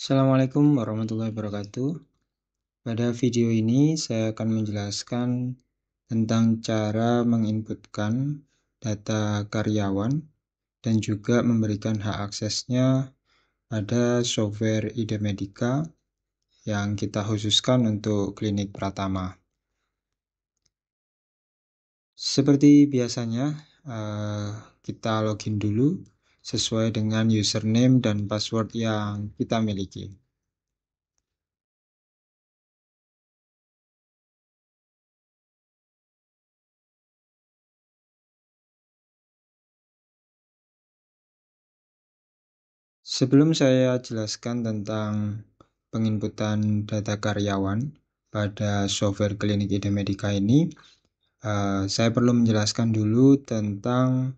Assalamualaikum warahmatullahi wabarakatuh. Pada video ini saya akan menjelaskan tentang cara menginputkan data karyawan dan juga memberikan hak aksesnya pada software IDMedica yang kita khususkan untuk klinik Pratama. Seperti biasanya, kita login dulu sesuai dengan username dan password yang kita miliki. Sebelum saya jelaskan tentang penginputan data karyawan pada software klinik IDMedica ini, saya perlu menjelaskan dulu tentang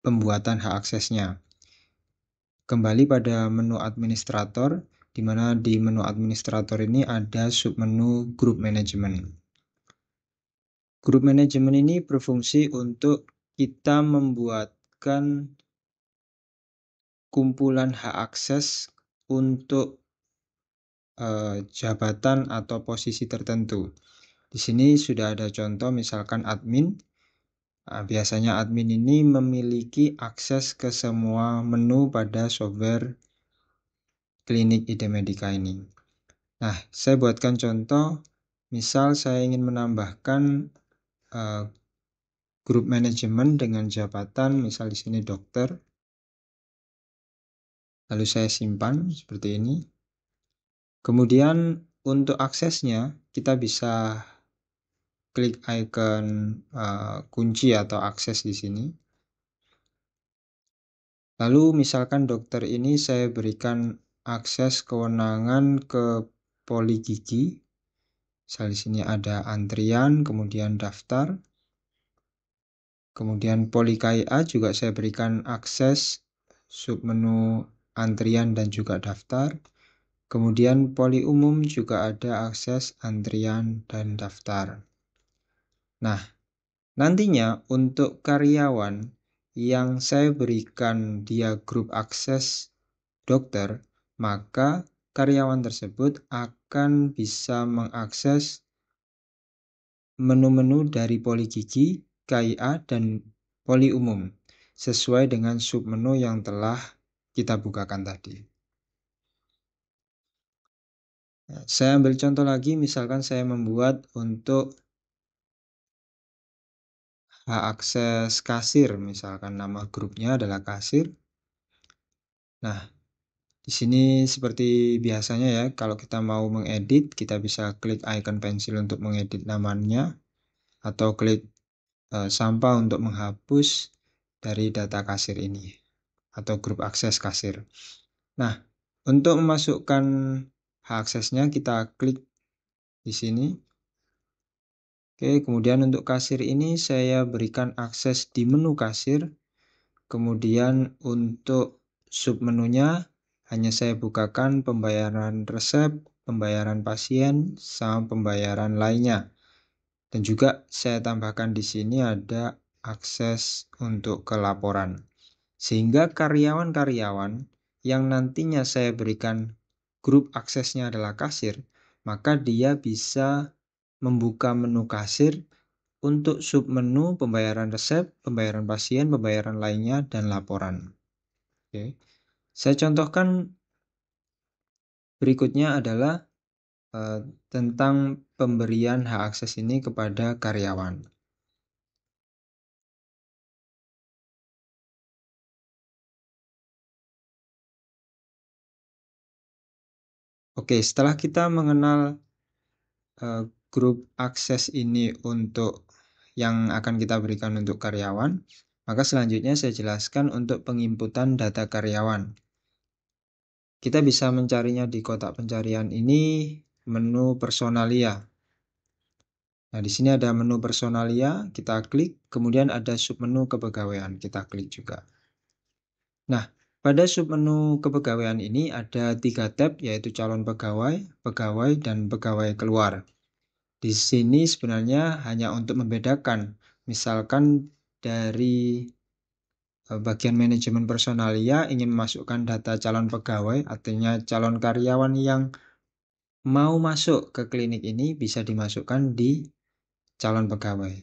pembuatan hak aksesnya. Kembali pada menu administrator, di mana di menu administrator ini ada submenu Group Management. Group Management ini berfungsi untuk kita membuatkan kumpulan hak akses untuk jabatan atau posisi tertentu. Di sini sudah ada contoh, misalkan admin. Biasanya admin ini memiliki akses ke semua menu pada software klinik IDMedica ini. Nah, saya buatkan contoh. Misal saya ingin menambahkan grup manajemen dengan jabatan, misal di sini dokter. Lalu saya simpan seperti ini. Kemudian untuk aksesnya kita bisa klik icon kunci atau akses di sini. Lalu misalkan dokter ini saya berikan akses kewenangan ke poli gigi. Misal di sini ada antrian, kemudian daftar. Kemudian poli KIA juga saya berikan akses submenu antrian dan juga daftar. Kemudian poli umum juga ada akses antrian dan daftar. Nah, nantinya untuk karyawan yang saya berikan dia grup akses dokter, maka karyawan tersebut akan bisa mengakses menu-menu dari poli gigi, KIA, dan poli umum sesuai dengan submenu yang telah kita bukakan tadi. Saya ambil contoh lagi, misalkan saya membuat untuk hak akses kasir, misalkan nama grupnya adalah kasir. Nah, di sini seperti biasanya ya, kalau kita mau mengedit, kita bisa klik icon pensil untuk mengedit namanya, atau klik sampah untuk menghapus dari data kasir ini, atau grup akses kasir. Nah, untuk memasukkan hak aksesnya, kita klik di sini. Oke, kemudian untuk kasir ini saya berikan akses di menu kasir. Kemudian untuk submenunya hanya saya bukakan pembayaran resep, pembayaran pasien, sama pembayaran lainnya. Dan juga saya tambahkan di sini ada akses untuk kelaporan. Sehingga karyawan-karyawan yang nantinya saya berikan grup aksesnya adalah kasir, maka dia bisa membuka menu kasir untuk submenu pembayaran resep, pembayaran pasien, pembayaran lainnya, dan laporan. Oke. Saya contohkan berikutnya adalah tentang pemberian hak akses ini kepada karyawan. Oke, setelah kita mengenal grup akses ini untuk yang akan kita berikan untuk karyawan, maka selanjutnya saya jelaskan untuk penginputan data karyawan. Kita bisa mencarinya di kotak pencarian ini, menu personalia. Nah, di sini ada menu personalia, kita klik, kemudian ada submenu kepegawaian, kita klik juga. Nah, pada submenu kepegawaian ini ada 3 tab, yaitu calon pegawai, pegawai, dan pegawai keluar. Di sini sebenarnya hanya untuk membedakan, misalkan dari bagian manajemen personalia ingin memasukkan data calon pegawai, artinya calon karyawan yang mau masuk ke klinik ini bisa dimasukkan di calon pegawai.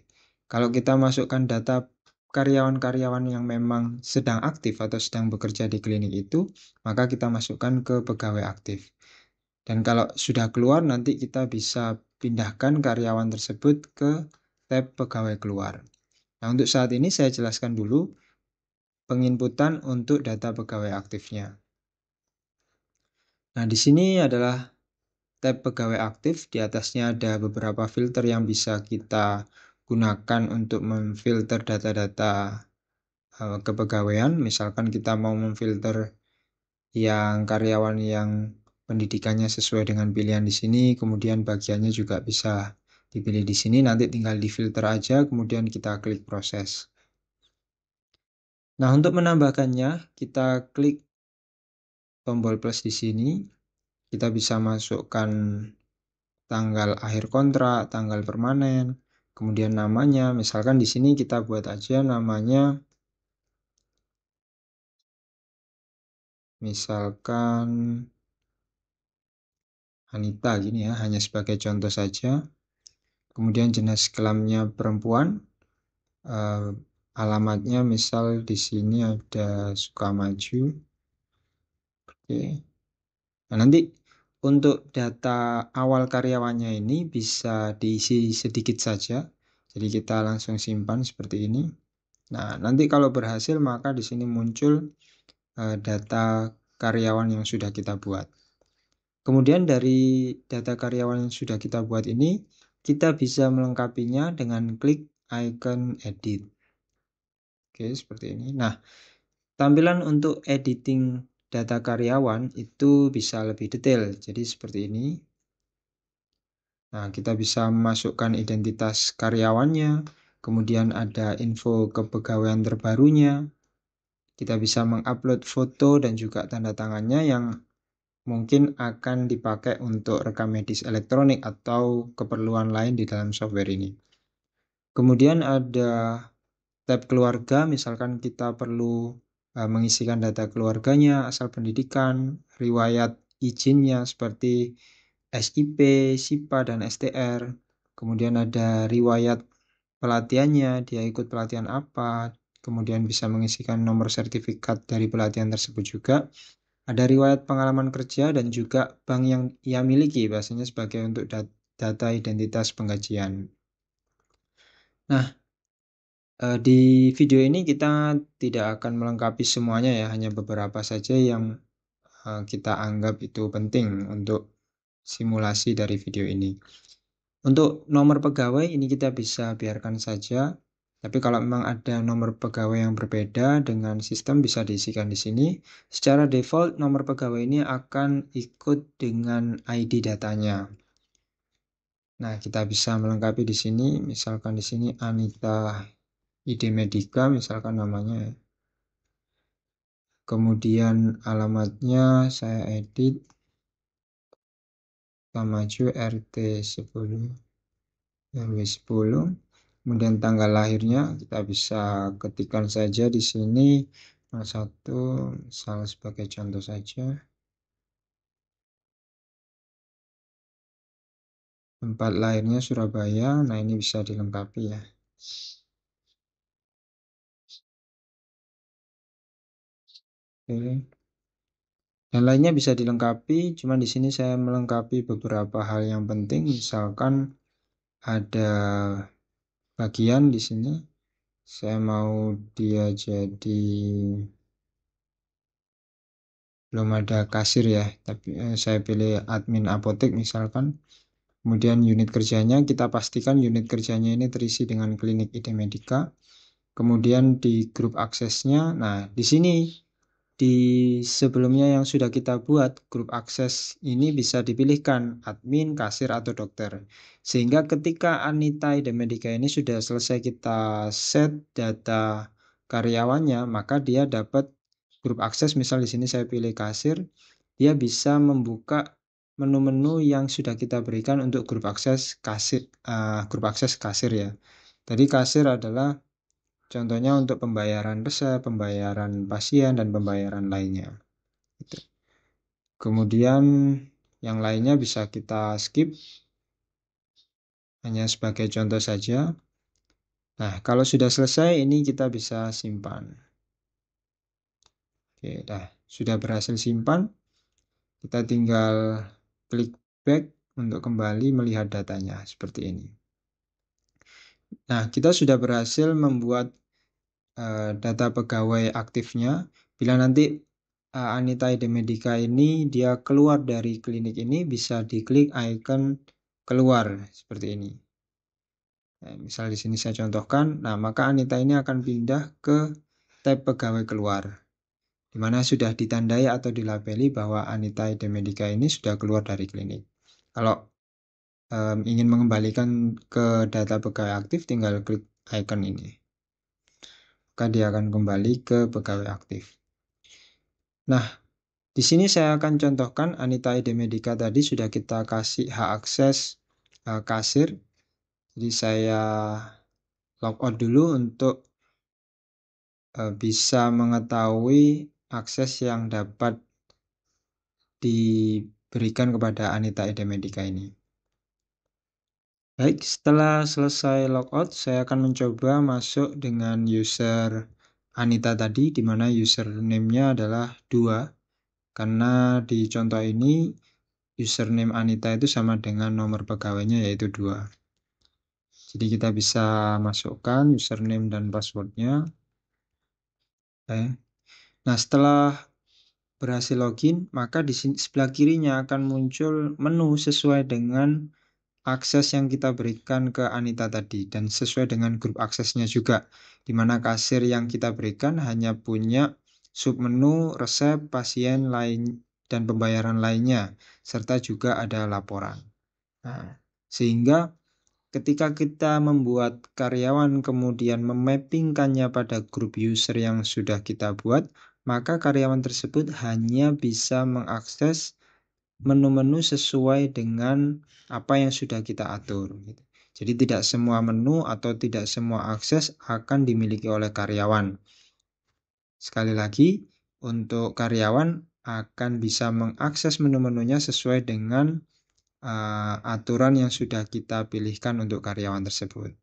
Kalau kita masukkan data karyawan-karyawan yang memang sedang aktif atau sedang bekerja di klinik itu, maka kita masukkan ke pegawai aktif. Dan kalau sudah keluar, nanti kita bisa pindahkan karyawan tersebut ke tab pegawai keluar. Nah, untuk saat ini saya jelaskan dulu penginputan untuk data pegawai aktifnya. Nah, di sini adalah tab pegawai aktif. Di atasnya ada beberapa filter yang bisa kita gunakan untuk memfilter data-data kepegawaian. Misalkan kita mau memfilter yang karyawan yang pendidikannya sesuai dengan pilihan di sini, kemudian bagiannya juga bisa dipilih di sini, nanti tinggal difilter aja, kemudian kita klik proses. Nah, untuk menambahkannya, kita klik tombol plus di sini. Kita bisa masukkan tanggal akhir kontrak, tanggal permanen, kemudian namanya. Misalkan di sini kita buat aja namanya, misalkan Anita gini ya, hanya sebagai contoh saja. Kemudian jenis kelaminnya perempuan, alamatnya misal di sini ada Sukamaju. Oke. Nah, nanti untuk data awal karyawannya ini bisa diisi sedikit saja. Jadi kita langsung simpan seperti ini. Nah, nanti kalau berhasil maka di sini muncul data karyawan yang sudah kita buat. Kemudian dari data karyawan yang sudah kita buat ini, kita bisa melengkapinya dengan klik icon edit. Oke, seperti ini. Nah, tampilan untuk editing data karyawan itu bisa lebih detail. Jadi seperti ini. Nah, kita bisa memasukkan identitas karyawannya, kemudian ada info kepegawaian terbarunya. Kita bisa mengupload foto dan juga tanda tangannya yang mungkin akan dipakai untuk rekam medis elektronik atau keperluan lain di dalam software ini. Kemudian ada tab keluarga, misalkan kita perlu mengisikan data keluarganya, asal pendidikan, riwayat izinnya seperti SIP, SIPA, dan STR. Kemudian ada riwayat pelatihannya, dia ikut pelatihan apa, kemudian bisa mengisikan nomor sertifikat dari pelatihan tersebut juga. Ada riwayat pengalaman kerja dan juga bank yang ia miliki, bahasanya sebagai untuk data identitas penggajian. Nah, di video ini kita tidak akan melengkapi semuanya ya, hanya beberapa saja yang kita anggap itu penting untuk simulasi dari video ini. Untuk nomor pegawai ini kita bisa biarkan saja, tapi kalau memang ada nomor pegawai yang berbeda dengan sistem bisa diisikan di sini. Secara default nomor pegawai ini akan ikut dengan ID datanya. Nah, kita bisa melengkapi di sini, misalkan di sini Anita ID Medika misalkan namanya. Kemudian alamatnya saya edit Maju RT 10 RW 10. Kemudian tanggal lahirnya kita bisa ketikkan saja di sini 01, salah sebagai contoh saja. Tempat lahirnya Surabaya. Nah, ini bisa dilengkapi ya. Oke. Dan lainnya bisa dilengkapi, cuman di sini saya melengkapi beberapa hal yang penting, misalkan ada bagian di sini saya mau dia jadi belum ada kasir ya, tapi saya pilih admin apotek misalkan. Kemudian unit kerjanya kita pastikan unit kerjanya ini terisi dengan klinik ID Medika. Kemudian di grup aksesnya, nah di sini di sebelumnya yang sudah kita buat, grup akses ini bisa dipilihkan admin, kasir, atau dokter. Sehingga ketika Anita Idemedica ini sudah selesai kita set data karyawannya, maka dia dapat grup akses. Misal di sini saya pilih kasir, dia bisa membuka menu-menu yang sudah kita berikan untuk grup akses kasir, grup akses kasir ya. Tadi kasir adalah Contohnya untuk pembayaran resep, pembayaran pasien, dan pembayaran lainnya. Gitu. Kemudian yang lainnya bisa kita skip, hanya sebagai contoh saja. Nah, kalau sudah selesai, ini kita bisa simpan. Oke, dah sudah berhasil simpan. Kita tinggal klik back untuk kembali melihat datanya seperti ini. Nah, kita sudah berhasil membuat data pegawai aktifnya. Bila nanti Anita Edemedica ini dia keluar dari klinik ini, bisa diklik icon keluar seperti ini. Nah, misal di sini saya contohkan, nah maka Anita ini akan pindah ke tab pegawai keluar, di mana sudah ditandai atau dilabeli bahwa Anita Edemedica ini sudah keluar dari klinik. Kalau ingin mengembalikan ke data pegawai aktif, tinggal klik icon ini. Maka dia akan kembali ke pegawai aktif. Nah, di sini saya akan contohkan Anita Edemedica tadi sudah kita kasih hak akses kasir. Jadi saya logout dulu untuk bisa mengetahui akses yang dapat diberikan kepada Anita Edemedica ini. Baik, setelah selesai logout, saya akan mencoba masuk dengan user Anita tadi, di mana username-nya adalah 2. Karena di contoh ini, username Anita itu sama dengan nomor pegawainya, yaitu 2. Jadi kita bisa masukkan username dan passwordnya. Nah, setelah berhasil login, maka di sini, sebelah kirinya akan muncul menu sesuai dengan akses yang kita berikan ke Anita tadi dan sesuai dengan grup aksesnya juga, di mana kasir yang kita berikan hanya punya submenu resep, pasien lain, dan pembayaran lainnya, serta juga ada laporan. Nah, sehingga ketika kita membuat karyawan kemudian memappingkannya pada grup user yang sudah kita buat, maka karyawan tersebut hanya bisa mengakses menu-menu sesuai dengan apa yang sudah kita atur. Jadi tidak semua menu atau tidak semua akses akan dimiliki oleh karyawan. Sekali lagi, untuk karyawan akan bisa mengakses menu-menunya sesuai dengan aturan yang sudah kita pilihkan untuk karyawan tersebut.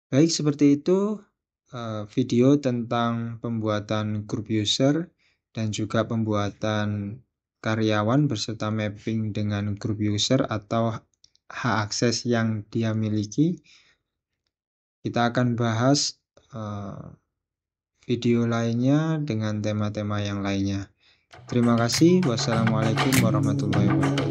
Baik, seperti itu video tentang pembuatan grup user dan juga pembuatan karyawan beserta mapping dengan grup user atau hak akses yang dia miliki. Kita akan bahas video lainnya dengan tema-tema yang lainnya. Terima kasih. Wassalamualaikum warahmatullahi wabarakatuh.